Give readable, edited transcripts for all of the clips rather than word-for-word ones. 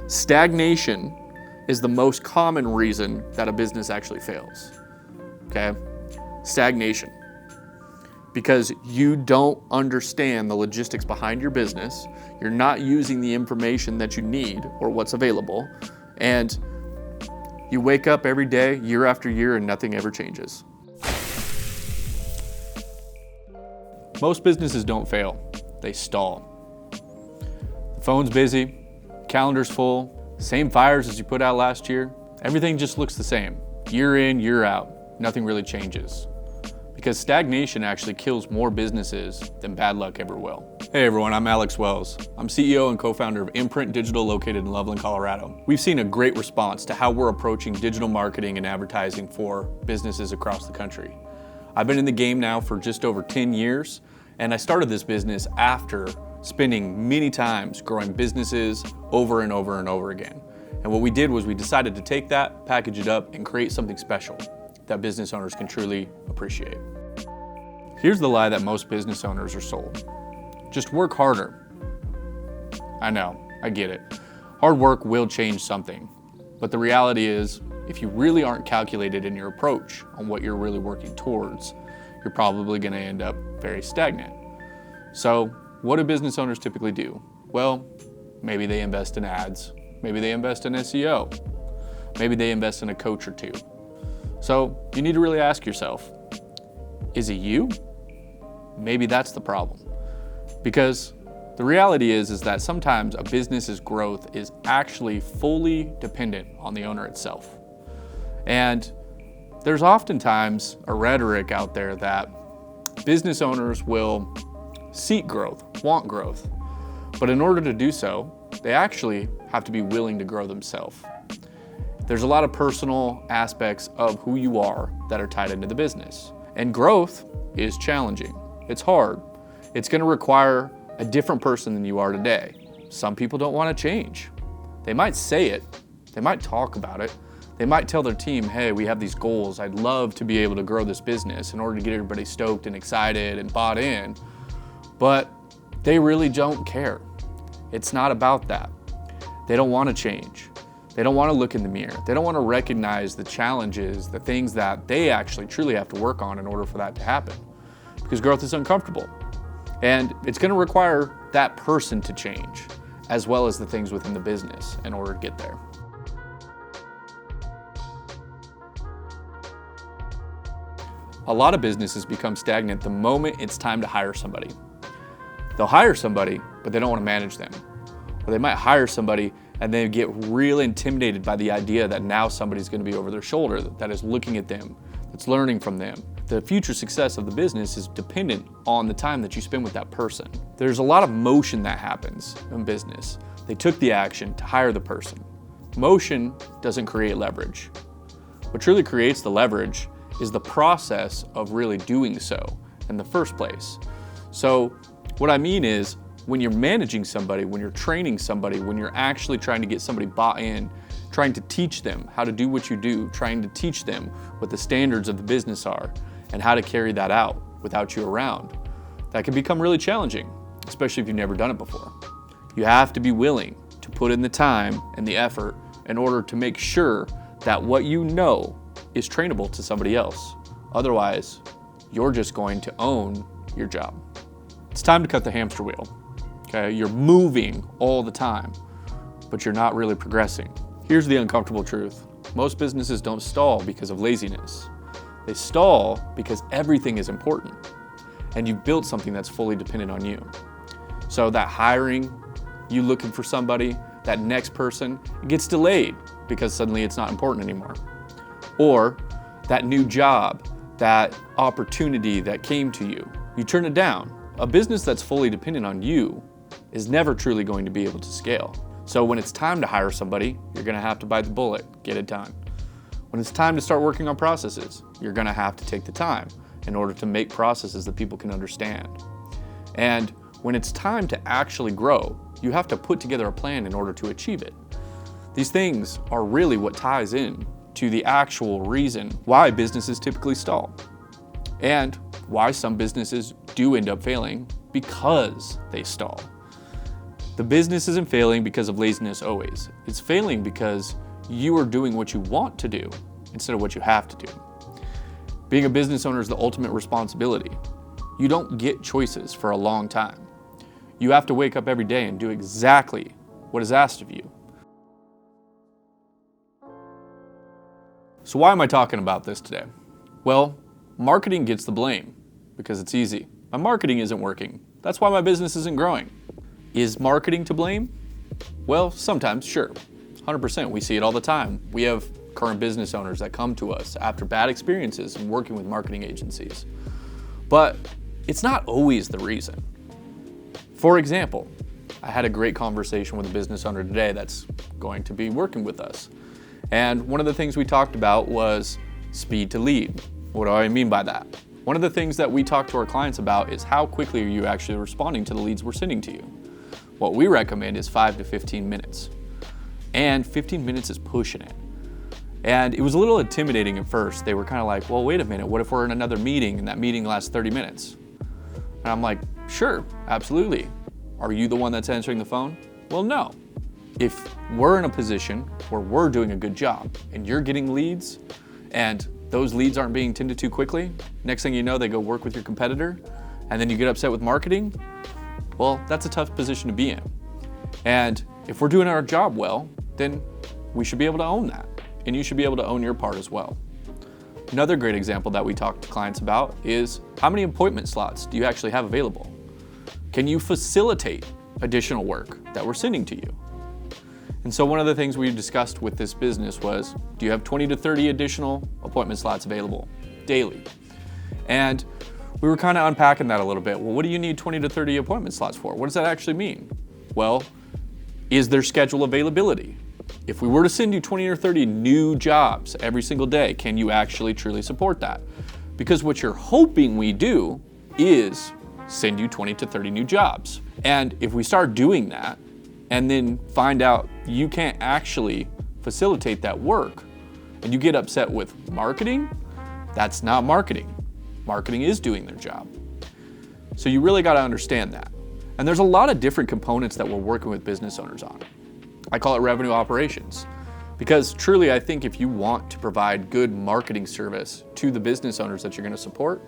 Stagnation is the most common reason that a business actually fails, okay? Stagnation. Because you don't understand the logistics behind your business, you're not using the information that you need or what's available, and you wake up every day, year after year, and nothing ever changes. Most businesses don't fail, they stall. The phone's busy, calendar's full, same fires as you put out last year. Everything just looks the same. Year in, year out, nothing really changes. Because stagnation actually kills more businesses than bad luck ever will. Hey everyone, I'm Alex Wells. I'm CEO and co-founder of Imprint Digital located in Loveland, Colorado. We've seen a great response to how we're approaching digital marketing and advertising for businesses across the country. I've been in the game now for just over 10 years, and I started this business after spending many times growing businesses over and over and over again. And what we did was we decided to take that, package it up, and create something special that business owners can truly appreciate. Here's the lie that most business owners are sold. Just work harder. I know, I get it. Hard work will change something. But the reality is, if you really aren't calculated in your approach on what you're really working towards, you're probably gonna end up very stagnant. So, what do business owners typically do? Well, maybe they invest in ads. Maybe they invest in SEO. Maybe they invest in a coach or two. So you need to really ask yourself, is it you? Maybe that's the problem. Because the reality is that sometimes a business's growth is actually fully dependent on the owner itself. And there's oftentimes a rhetoric out there that business owners will seek growth, want growth. But in order to do so, they actually have to be willing to grow themselves. There's a lot of personal aspects of who you are that are tied into the business. And growth is challenging. It's hard. It's gonna require a different person than you are today. Some people don't wanna change. They might say it, they might talk about it, they might tell their team, hey, we have these goals. I'd love to be able to grow this business in order to get everybody stoked and excited and bought in. But they really don't care. It's not about that. They don't wanna change. They don't want to look in the mirror. They don't want to recognize the challenges, the things that they actually truly have to work on in order for that to happen. Because growth is uncomfortable. And it's going to require that person to change, as well as the things within the business in order to get there. A lot of businesses become stagnant the moment it's time to hire somebody. They'll hire somebody, but they don't want to manage them. Or they might hire somebody and they get real intimidated by the idea that now somebody's going to be over their shoulder, that is looking at them, that's learning from them. The future success of the business is dependent on the time that you spend with that person. There's a lot of motion that happens in business. They took the action to hire the person. Motion doesn't create leverage. What truly creates the leverage is the process of really doing so in the first place. So what I mean is, when you're managing somebody, when you're training somebody, when you're actually trying to get somebody bought in, trying to teach them how to do what you do, trying to teach them what the standards of the business are and how to carry that out without you around, that can become really challenging, especially if you've never done it before. You have to be willing to put in the time and the effort in order to make sure that what you know is trainable to somebody else. Otherwise, you're just going to own your job. It's time to cut the hamster wheel. Okay, you're moving all the time, but you're not really progressing. Here's the uncomfortable truth. Most businesses don't stall because of laziness. They stall because everything is important, and you've built something that's fully dependent on you. So that hiring, you looking for somebody, that next person, it gets delayed because suddenly it's not important anymore. Or that new job, that opportunity that came to you, you turn it down. A business that's fully dependent on you is never truly going to be able to scale. So when it's time to hire somebody, you're gonna have to bite the bullet, get it done. When it's time to start working on processes, you're gonna have to take the time in order to make processes that people can understand. And when it's time to actually grow, you have to put together a plan in order to achieve it. These things are really what ties in to the actual reason why businesses typically stall, and why some businesses do end up failing because they stall. The business isn't failing because of laziness always. It's failing because you are doing what you want to do instead of what you have to do. Being a business owner is the ultimate responsibility. You don't get choices for a long time. You have to wake up every day and do exactly what is asked of you. So why am I talking about this today? Well, marketing gets the blame because it's easy. My marketing isn't working. That's why my business isn't growing. Is marketing to blame? Well, sometimes, sure. 100%, we see it all the time. We have current business owners that come to us after bad experiences in working with marketing agencies. But it's not always the reason. For example, I had a great conversation with a business owner today that's going to be working with us. And one of the things we talked about was speed to lead. What do I mean by that? One of the things that we talk to our clients about is how quickly are you actually responding to the leads we're sending to you. What we recommend is 5 to 15 minutes. And 15 minutes is pushing it. And it was a little intimidating at first. They were kind of like, well, wait a minute, what if we're in another meeting and that meeting lasts 30 minutes? And I'm like, sure, absolutely. Are you the one that's answering the phone? Well, no. If we're in a position where we're doing a good job and you're getting leads and those leads aren't being tended to quickly, next thing you know, they go work with your competitor and then you get upset with marketing, well, that's a tough position to be in. And if we're doing our job well, then we should be able to own that. And you should be able to own your part as well. Another great example that we talk to clients about is how many appointment slots do you actually have available? Can you facilitate additional work that we're sending to you? And so one of the things we discussed with this business was, do you have 20 to 30 additional appointment slots available daily? And we were kind of unpacking that a little bit. Well, what do you need 20 to 30 appointment slots for? What does that actually mean? Well, is there schedule availability? If we were to send you 20 or 30 new jobs every single day, can you actually truly support that? Because what you're hoping we do is send you 20 to 30 new jobs. And if we start doing that and then find out you can't actually facilitate that work and you get upset with marketing, that's not marketing. Marketing is doing their job. So you really got to understand that. And there's a lot of different components that we're working with business owners on. I call it revenue operations because truly I think if you want to provide good marketing service to the business owners that you're going to support,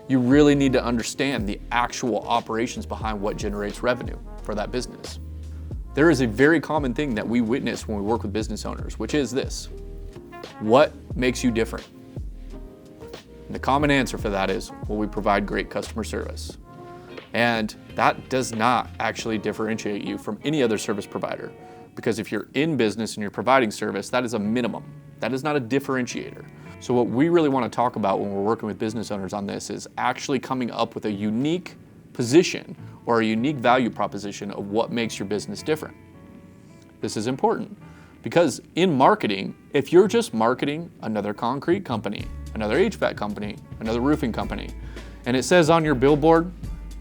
you really need to understand the actual operations behind what generates revenue for that business. There is a very common thing that we witness when we work with business owners, which is this: what makes you different? And the common answer for that is, well, we provide great customer service. And that does not actually differentiate you from any other service provider. Because if you're in business and you're providing service, that is a minimum. That is not a differentiator. So what we really want to talk about when we're working with business owners on this is actually coming up with a unique position or a unique value proposition of what makes your business different. This is important because in marketing, if you're just marketing another concrete company, another HVAC company, another roofing company, and it says on your billboard,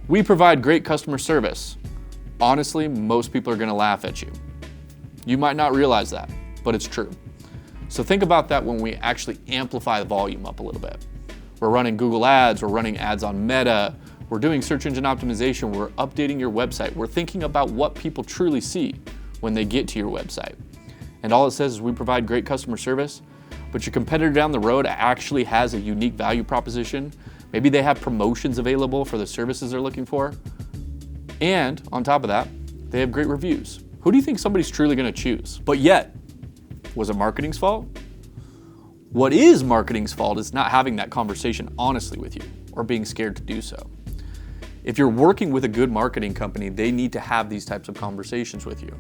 we provide great customer service, honestly, most people are going to laugh at you. You might not realize that, but it's true. So think about that when we actually amplify the volume up a little bit. We're running Google ads, we're running ads on Meta, we're doing search engine optimization, we're updating your website, we're thinking about what people truly see when they get to your website. And all it says is we provide great customer service, but your competitor down the road actually has a unique value proposition. Maybe they have promotions available for the services they're looking for. And on top of that, they have great reviews. Who do you think somebody's truly going to choose? But yet, was it marketing's fault? What is marketing's fault is not having that conversation honestly with you or being scared to do so. If you're working with a good marketing company, they need to have these types of conversations with you.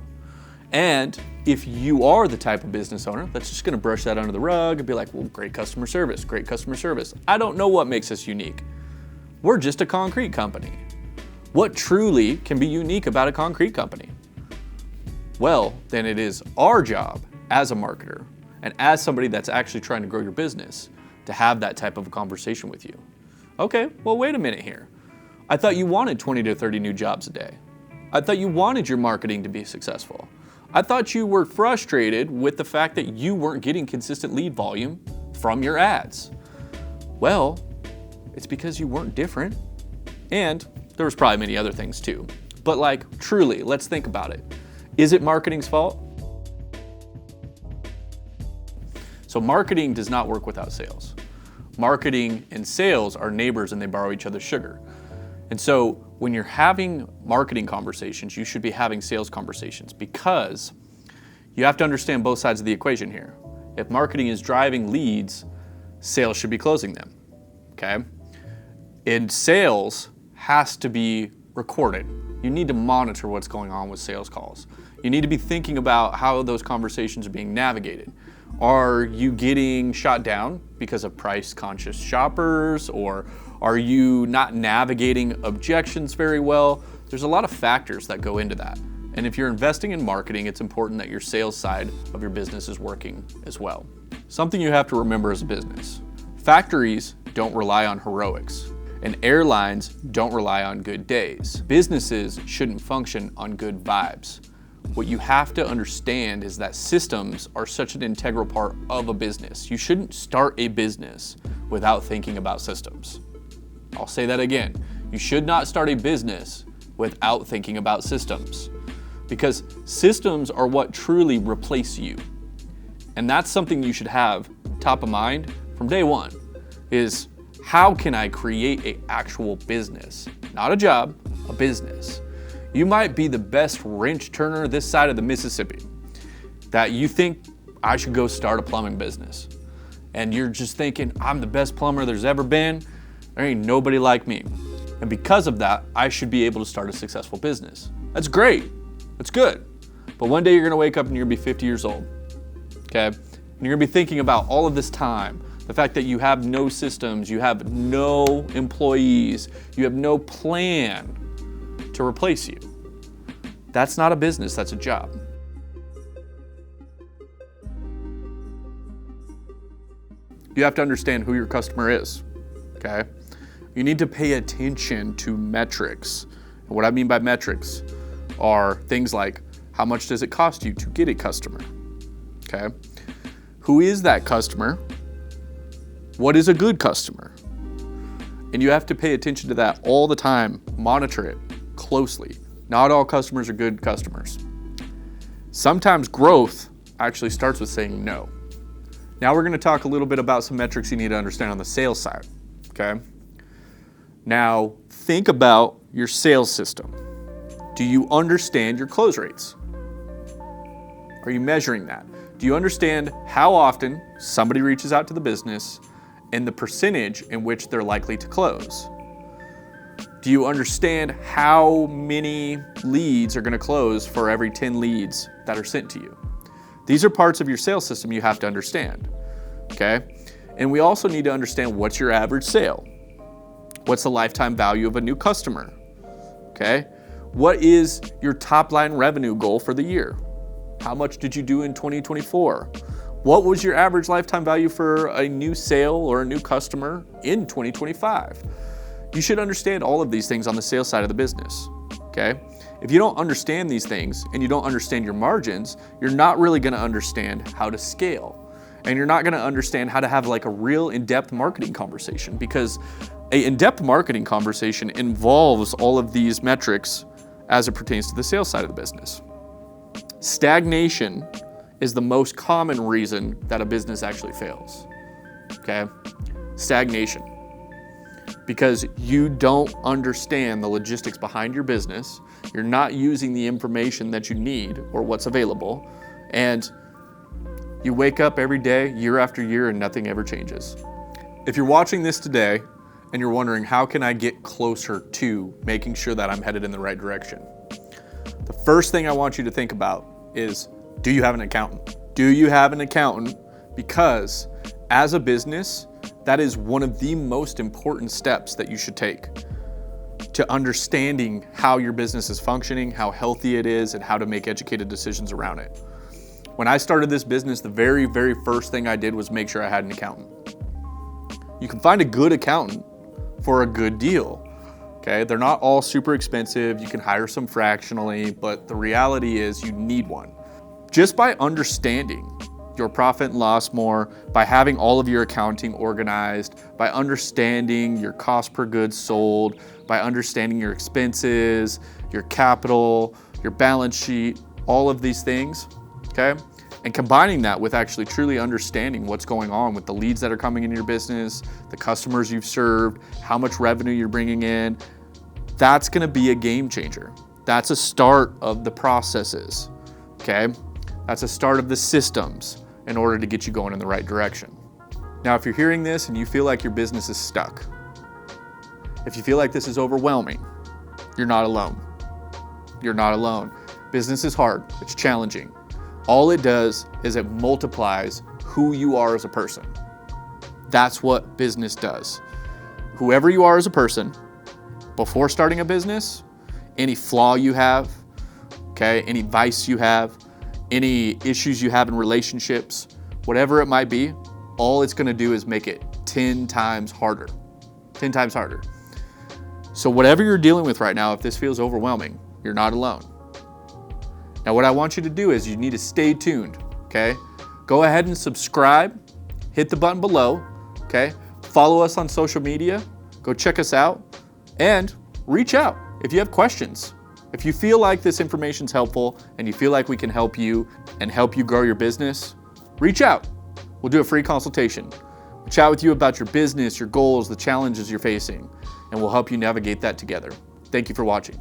And if you are the type of business owner that's just going to brush that under the rug and be like, well, great customer service, great customer service. I don't know what makes us unique. We're just a concrete company. What truly can be unique about a concrete company? Well, then it is our job as a marketer and as somebody that's actually trying to grow your business to have that type of a conversation with you. Okay, well, wait a minute here. I thought you wanted 20 to 30 new jobs a day. I thought you wanted your marketing to be successful. I thought you were frustrated with the fact that you weren't getting consistent lead volume from your ads. Well, it's because you weren't different. And there was probably many other things too. But like, truly, let's think about it. Is it marketing's fault? So marketing does not work without sales. Marketing and sales are neighbors and they borrow each other's sugar. And so when you're having marketing conversations, you should be having sales conversations, because you have to understand both sides of the equation here. If marketing is driving leads, sales should be closing them, okay? And sales has to be recorded. You need to monitor what's going on with sales calls. You need to be thinking about how those conversations are being navigated. Are you getting shot down because of price-conscious shoppers, or are you not navigating objections very well? There's a lot of factors that go into that. And if you're investing in marketing, it's important that your sales side of your business is working as well. Something you have to remember as a business: factories don't rely on heroics, and airlines don't rely on good days. Businesses shouldn't function on good vibes. What you have to understand is that systems are such an integral part of a business. You shouldn't start a business without thinking about systems. I'll say that again. You should not start a business without thinking about systems, because systems are what truly replace you. And that's something you should have top of mind from day one, is how can I create an actual business? Not a job, a business. You might be the best wrench turner this side of the Mississippi, that you think I should go start a plumbing business. And you're just thinking, I'm the best plumber there's ever been. There ain't nobody like me. And because of that, I should be able to start a successful business. That's great. That's good. But one day you're gonna wake up and you're gonna be 50 years old, okay? And you're gonna be thinking about all of this time, the fact that you have no systems, you have no employees, you have no plan to replace you. That's not a business, that's a job. You have to understand who your customer is, okay? You need to pay attention to metrics. And what I mean by metrics are things like, how much does it cost you to get a customer, okay? Who is that customer? What is a good customer? And you have to pay attention to that all the time, monitor it closely. Not all customers are good customers. Sometimes growth actually starts with saying no. Now we're gonna talk a little bit about some metrics you need to understand on the sales side, okay? Now think about your sales system. Do you understand your close rates? Are you measuring that? Do you understand how often somebody reaches out to the business and the percentage in which they're likely to close? Do you understand how many leads are going to close for every 10 leads that are sent to you? These are parts of your sales system you have to understand, okay? And we also need to understand, what's your average sale? What's the lifetime value of a new customer, okay? What is your top line revenue goal for the year? How much did you do in 2024? What was your average lifetime value for a new sale or a new customer in 2025? You should understand all of these things on the sales side of the business, okay? If you don't understand these things and you don't understand your margins, you're not really gonna understand how to scale. And you're not gonna understand how to have like a real in-depth marketing conversation, because an in-depth marketing conversation involves all of these metrics as it pertains to the sales side of the business. Stagnation is the most common reason that a business actually fails, okay? Stagnation. Because you don't understand the logistics behind your business, you're not using the information that you need or what's available, and you wake up every day, year after year, and nothing ever changes. If you're watching this today and you're wondering, how can I get closer to making sure that I'm headed in the right direction? The first thing I want you to think about is, do you have an accountant? Do you have an accountant? Because as a business, that is one of the most important steps that you should take to understanding how your business is functioning, how healthy it is, and how to make educated decisions around it. When I started this business, the very, very first thing I did was make sure I had an accountant. You can find a good accountant for a good deal, okay? They're not all super expensive. You can hire some fractionally, but the reality is you need one. Just by understanding your profit and loss more by having all of your accounting organized, by understanding your cost per goods sold, by understanding your expenses, your capital, your balance sheet, all of these things, okay? And combining that with actually truly understanding what's going on with the leads that are coming into your business, the customers you've served, how much revenue you're bringing in, that's gonna be a game changer. That's a start of the processes, okay? That's a start of the systems in order to get you going in the right direction. Now, if you're hearing this and you feel like your business is stuck, if you feel like this is overwhelming, you're not alone. You're not alone. Business is hard, it's challenging. All it does is it multiplies who you are as a person. That's what business does. Whoever you are as a person, before starting a business, any flaw you have, okay, any vice you have, any issues you have in relationships, whatever it might be, all it's gonna do is make it 10 times harder. 10 times harder. So whatever you're dealing with right now, if this feels overwhelming, you're not alone. Now what I want you to do is you need to stay tuned, okay? Go ahead and subscribe, hit the button below, okay? Follow us on social media, go check us out, and reach out if you have questions. If you feel like this information's helpful and you feel like we can help you and help you grow your business, reach out. We'll do a free consultation. We'll chat with you about your business, your goals, the challenges you're facing, and we'll help you navigate that together. Thank you for watching.